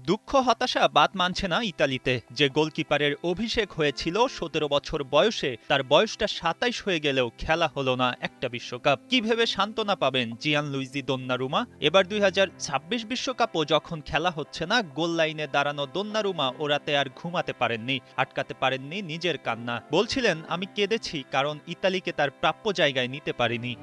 দুঃখ হতাশা বাদ মানছে না ইতালিতে। যে গোলকিপারের অভিষেক হয়েছিল ১৭ বছর বয়সে, তার বয়সটা ২৭ হয়ে গেলেও খেলা হলো না একটা বিশ্বকাপ। কি ভেবে সান্ত্বনা পাবেন জিয়ানলুইজি দোন্নারুমা? এবার ২০২৬ বিশ্বকাপও যখন খেলা হচ্ছে না, গোল লাইনে দাঁড়ানো দোন্নারুমা ও রাতে আর ঘুমাতে পারেননি, আটকাতে পারেননি নিজের কান্না। বলছিলেন, আমি কেঁদেছি কারণ ইতালিকে তার প্রাপ্য জায়গায় নিতে পারিনি।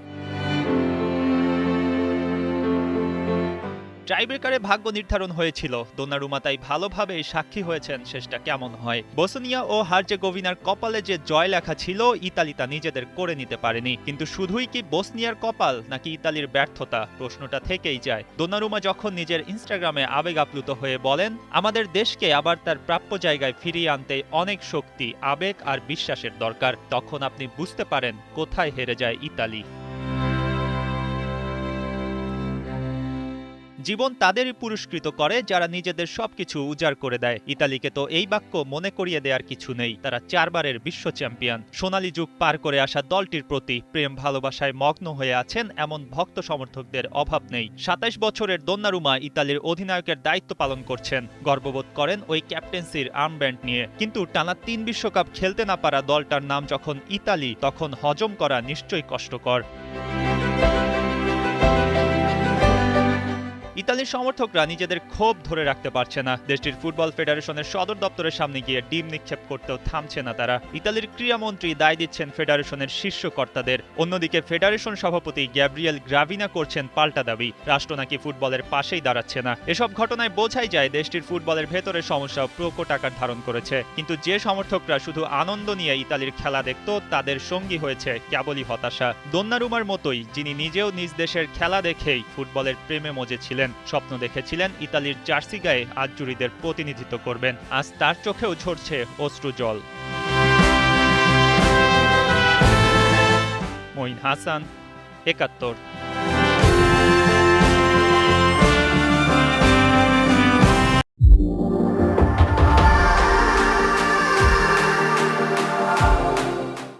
টাইব্রেকারে ভাগ্য নির্ধারণ হয়েছিল, দোনারুমা তাই ভালোভাবে সাক্ষী হয়েছেন শেষটা কেমন হয়। বসনিয়া ও হার্জেগোভিনার কপালে যে জয় লেখা ছিল, ইতালি তা নিজেদের করে নিতে পারেনি। কিন্তু শুধুই কি বসনিয়ার কপাল নাকি ইতালির ব্যর্থতা, প্রশ্নটা থেকেই যায়। দোনারুমা যখন নিজের ইনস্টাগ্রামে আবেগ আপ্লুত হয়ে বলেন, আমাদের দেশকে আবার তার প্রাপ্য জায়গায় ফিরিয়ে আনতে অনেক শক্তি, আবেগ আর বিশ্বাসের দরকার, তখন আপনি বুঝতে পারেন কোথায় হেরে যায় ইতালি। জীবন তাদেরই পুরস্কৃত করে যারা নিজেদের সবকিছু উজাড় করে দেয়। ইতালিকে তো এই বাক্য মনে করিয়ে দেওয়ার কিছু নেই, তারা ৪ বারের বিশ্ব চ্যাম্পিয়ন। সোনালী যুগ পার করে আসা দলটির প্রতি প্রেম ভালোবাসায় মগ্ন হয়ে আছেন এমন ভক্ত সমর্থকদের অভাব নেই। ২৭ বছরের দোন্নারুমা ইতালির অধিনায়কের দায়িত্ব পালন করছেন, গর্ববোধ করেন ওই ক্যাপ্টেন্সির আর্মব্যান্ড নিয়ে। কিন্তু টানা ৩ বিশ্বকাপ খেলতে না পারা দলটার নাম যখন ইতালি, তখন হজম করা নিশ্চয়ই কষ্টকর। ইতালির সমর্থকরা নিজেদের ক্ষোভ ধরে রাখতে পারছে না। দেশটির ফুটবল ফেডারেশনের সদর দপ্তরের সামনে গিয়ে ডিম নিক্ষেপ করতেও থামছে না তারা। ইতালির ক্রীড়ামন্ত্রী দায় দিচ্ছেন ফেডারেশনের শীর্ষ কর্তাদের। অন্যদিকে ফেডারেশন সভাপতি গ্যাব্রিয়েল গ্রাভিনা করছেন পাল্টা দাবি, রাষ্ট্র নাকি ফুটবলের পাশেই দাঁড়াচ্ছে না। এসব ঘটনায় বোঝাই যায় দেশটির ফুটবলের ভেতরের সমস্যা প্রকট আকার ধারণ করেছে। কিন্তু যে সমর্থকরা শুধু আনন্দ নিয়ে ইতালির খেলা দেখত, তাদের সঙ্গী হয়েছে কেবলই হতাশা। দোন্নারুমার মতোই, যিনি নিজেও নিজ দেশের খেলা দেখেই ফুটবলের প্রেমে মজেছিলেন, স্বপ্ন দেখেছিলেন ইতালির জার্সি গায়ে আজজুরিদের প্রতিনিধিত্ব করবেন, আজ তার চোখেও ঝরছে অশ্রু জল। মঈন হাসান, ৭১।